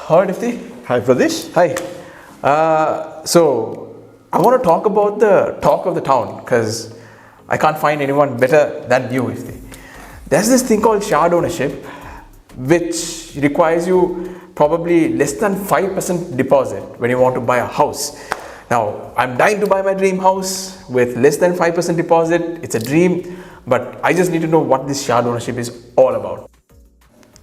Hi, Nifty. Hi, Pradesh. Hi. So I want to talk about the talk of the town because I can't find anyone better than you, Nifty. There's this thing called shared ownership, which requires you probably less than 5% deposit when you want to buy a house. Now, I'm dying to buy my dream house with less than 5% deposit. It's a dream, but I just need to know what this shared ownership is all about.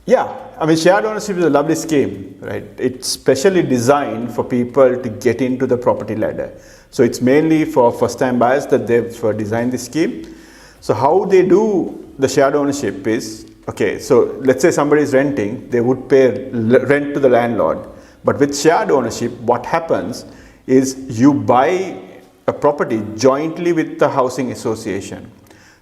Yeah, I mean, shared ownership is a lovely scheme, right? It's specially designed for people to get into the property ladder. So it's mainly for first-time buyers that they've designed this scheme. So how they do the shared ownership is, okay, so let's say somebody is renting, they would pay rent to the landlord. But with shared ownership, what happens is you buy a property jointly with the housing association.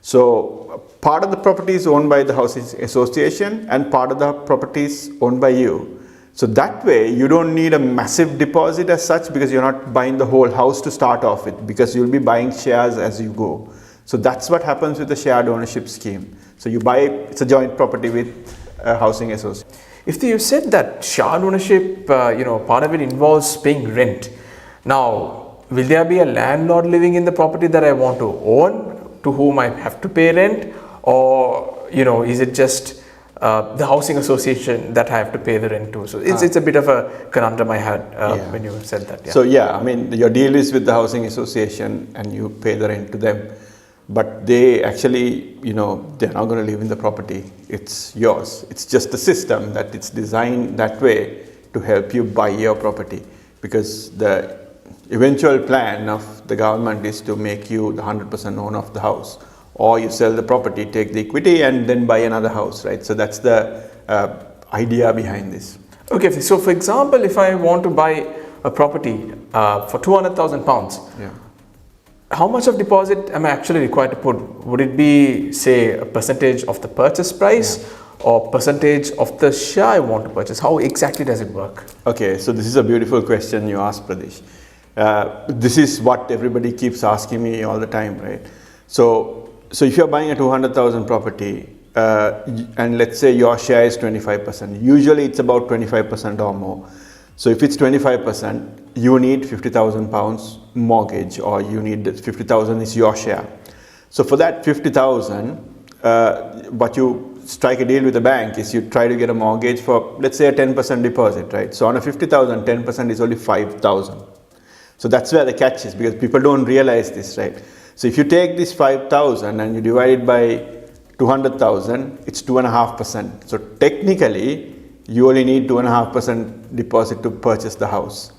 So part of the property is owned by the housing association and part of the property is owned by you. So that way you don't need a massive deposit as such because you're not buying the whole house to start off with, because you'll be buying shares as you go. So that's what happens with the shared ownership scheme. So you buy, it's a joint property with a housing association. If you said that shared ownership, part of it involves paying rent. Now, will there be a landlord living in the property that I want to own, to whom I have to pay rent, or is it just the housing association that I have to pay the rent to? So it's a bit of a conundrum I had when you said that. Yeah. So yeah, I mean, your deal is with the housing association and you pay the rent to them, but they actually, they're not going to live in the property. It's yours. It's just the system that it's designed that way to help you buy your property, because the eventual plan of the government is to make you the 100% owner of the house, or you sell the property, take the equity and then buy another house, right? So that's the idea behind this. Okay, so for example, if I want to buy a property for £200,000, yeah. How much of deposit am I actually required to put? Would it be, say, a percentage of the purchase price, or percentage of the share I want to purchase? How exactly does it work? Okay, so this is a beautiful question you asked, Pradesh. This is what everybody keeps asking me all the time, right? So if you're buying a 200,000 property and let's say your share is 25%, usually it's about 25% or more. So if it's 25%, you need £50,000 mortgage, or you need 50,000 is your share. So for that 50,000, what you strike a deal with the bank is you try to get a mortgage for, let's say, a 10% deposit, right? So on a 50,000, 10% is only 5,000. So that's where the catch is, because people don't realize this, right? So if you take this 5,000 and you divide it by 200,000, it's 2.5%. So technically, you only need 2.5% deposit to purchase the house.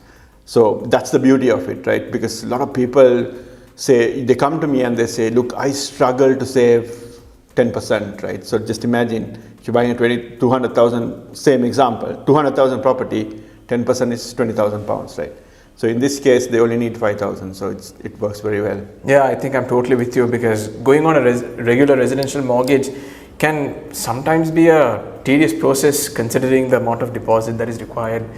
So that's the beauty of it, right? Because a lot of people say, they come to me and they say, look, I struggle to save 10%, right? So just imagine if you're buying a 200,000, same example, 200,000 property, 10% is £20,000, right? So in this case, they only need 5,000, so it works very well. Yeah, I think I'm totally with you, because going on a regular residential mortgage can sometimes be a tedious process considering the amount of deposit that is required.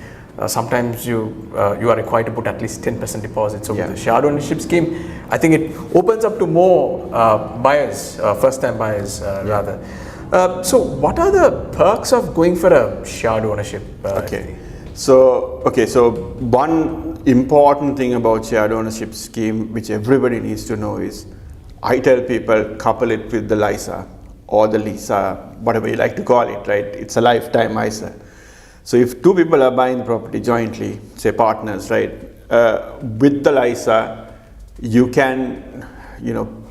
Sometimes you are required to put at least 10% deposit. So with the shared ownership scheme, I think it opens up to more buyers, first-time buyers rather. So what are the perks of going for a shared ownership? So one important thing about shared ownership scheme, which everybody needs to know, is I tell people couple it with the LISA or the LISA, whatever you like to call it, right? It's a lifetime ISA. So if two people are buying the property jointly, say partners, right? With the LISA, you can,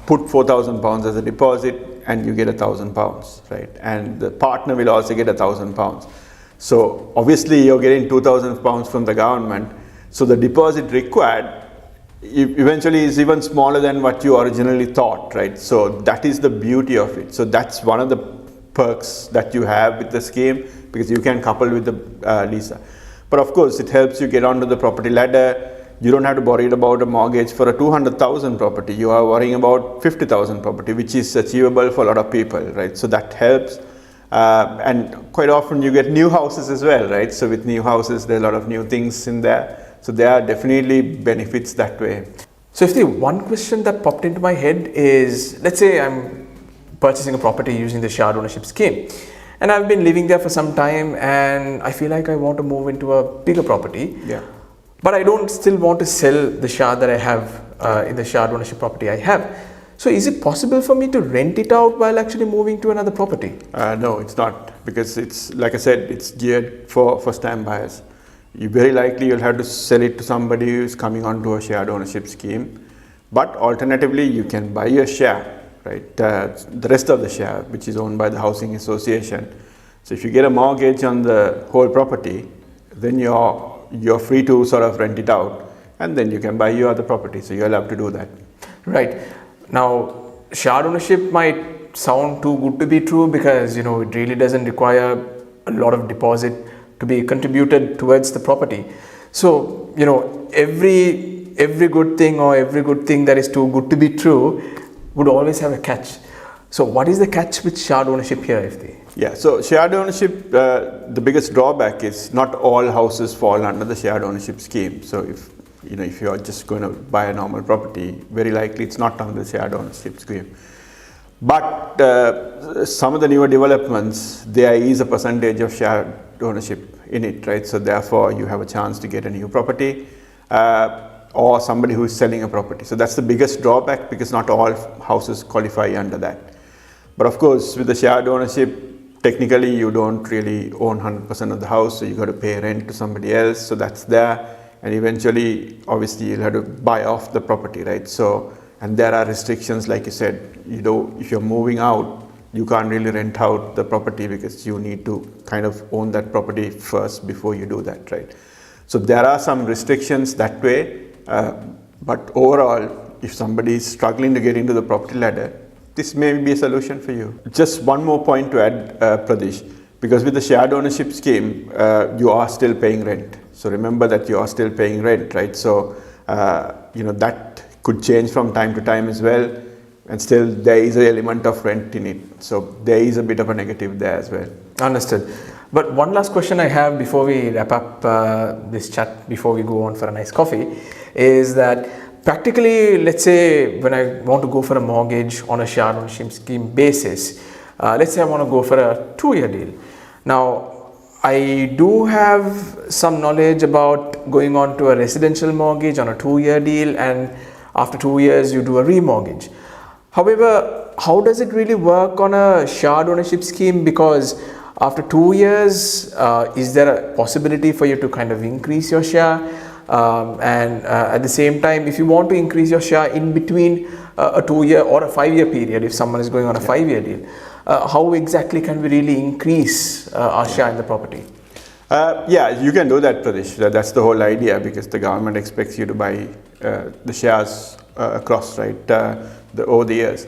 put £4,000 as a deposit and you get £1,000, right? And the partner will also get £1,000. So obviously you're getting £2,000 from the government. So the deposit required eventually is even smaller than what you originally thought, right? So that is the beauty of it. So that's one of the perks that you have with the scheme, because you can couple with the LISA. But of course, it helps you get onto the property ladder. You don't have to worry about a mortgage for a 200,000 property. You are worrying about 50,000 property, which is achievable for a lot of people, right? So that helps. And quite often you get new houses as well, right? So with new houses, there are a lot of new things in there. So there are definitely benefits that way. So if the one question that popped into my head is, let's say I'm purchasing a property using the shared ownership scheme, and I've been living there for some time, and I feel like I want to move into a bigger property. Yeah. But I don't still want to sell the share that I have in the shared ownership property I have. So is it possible for me to rent it out while actually moving to another property? No, it's not, because it's, like I said, it's geared for first-time buyers. You very likely you'll have to sell it to somebody who's coming onto a shared ownership scheme. But alternatively, you can buy a share, right? The rest of the share, which is owned by the housing association. So if you get a mortgage on the whole property, then you're free to sort of rent it out, and then you can buy your other property. So you'll have to do that. Right. Now, shared ownership might sound too good to be true, because it really doesn't require a lot of deposit to be contributed towards the property. So every good thing, or every good thing that is too good to be true, would always have a catch. So what is the catch with shared ownership here, Ifti? Yeah, so shared ownership, the biggest drawback is not all houses fall under the shared ownership scheme. So if you are just going to buy a normal property, very likely it's not under the shared ownership scheme. But some of the newer developments, there is a percentage of shared ownership in it, right? So therefore, you have a chance to get a new property, or somebody who is selling a property. So that's the biggest drawback, because not all houses qualify under that. But of course, with the shared ownership, technically you don't really own 100% of the house, so you got to pay rent to somebody else. So that's there, and eventually, obviously, you'll have to buy off the property, right? So, and there are restrictions, like you said. If you're moving out, you can't really rent out the property, because you need to kind of own that property first before you do that, right? So there are some restrictions that way, but overall, if somebody is struggling to get into the property ladder, this may be a solution for you. Just one more point to add, Pradesh, because with the shared ownership scheme, you are still paying rent. So remember that you are still paying rent, right? So that could change from time to time as well, and still there is an element of rent in it. So there is a bit of a negative there as well. Understood. But one last question I have before we wrap up this chat, before we go on for a nice coffee, is that practically, let's say when I want to go for a mortgage on a shared ownership scheme basis, let's say I want to go for a 2-year deal. Now, I do have some knowledge about going on to a residential mortgage on a 2-year deal, and after 2 years you do a remortgage. However, how does it really work on a shared ownership scheme? Because after 2 years, is there a possibility for you to kind of increase your share? And at the same time, if you want to increase your share in between a 2-year or a 5-year period, if someone is going on a 5-year deal, how exactly can we really increase our share in the property? Yeah, you can do that, Pradesh. That's the whole idea, because the government expects you to buy the shares across, right, over the years.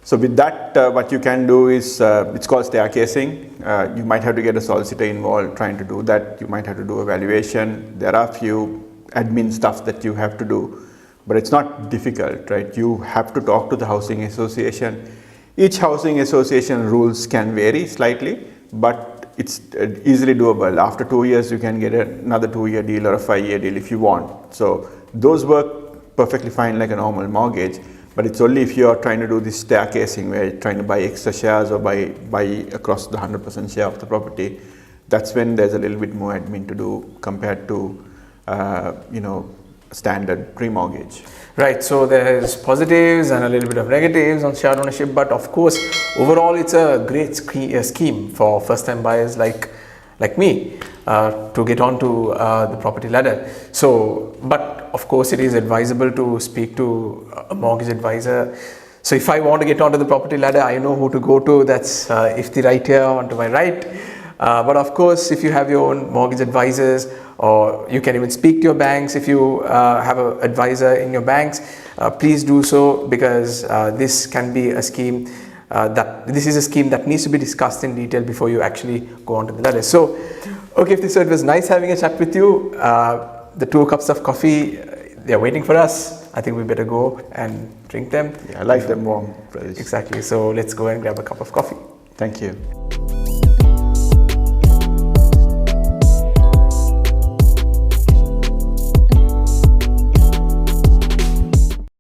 So with that, what you can do is, it's called staircasing. You might have to get a solicitor involved trying to do that. You might have to do a valuation. There are a few admin stuff that you have to do, but it's not difficult, right? You have to talk to the housing association. Each housing association rules can vary slightly, but it's easily doable. After 2 years, you can get another 2-year deal or a 5-year deal if you want. So those work perfectly fine like a normal mortgage. But it's only if you're trying to do this staircasing, where you're trying to buy extra shares or buy across the 100% share of the property, that's when there's a little bit more admin to do compared to, standard pre-mortgage. Right, so there's positives and a little bit of negatives on shared ownership, but of course, overall it's a great scheme for first-time buyers like me to get onto the property ladder. So, but of course it is advisable to speak to a mortgage advisor. So if I want to get onto the property ladder, I know who to go to. That's Ifti right here onto my right. But of course, if you have your own mortgage advisors, or you can even speak to your banks if you have an advisor in your banks, please do so, because this can be a scheme this is a scheme that needs to be discussed in detail before you actually go onto the ladder. So, okay, so it was nice having a chat with you. The 2 cups of coffee, they're waiting for us. I think we better go and drink them. Yeah, I like them warm. Exactly. So let's go and grab a cup of coffee. Thank you.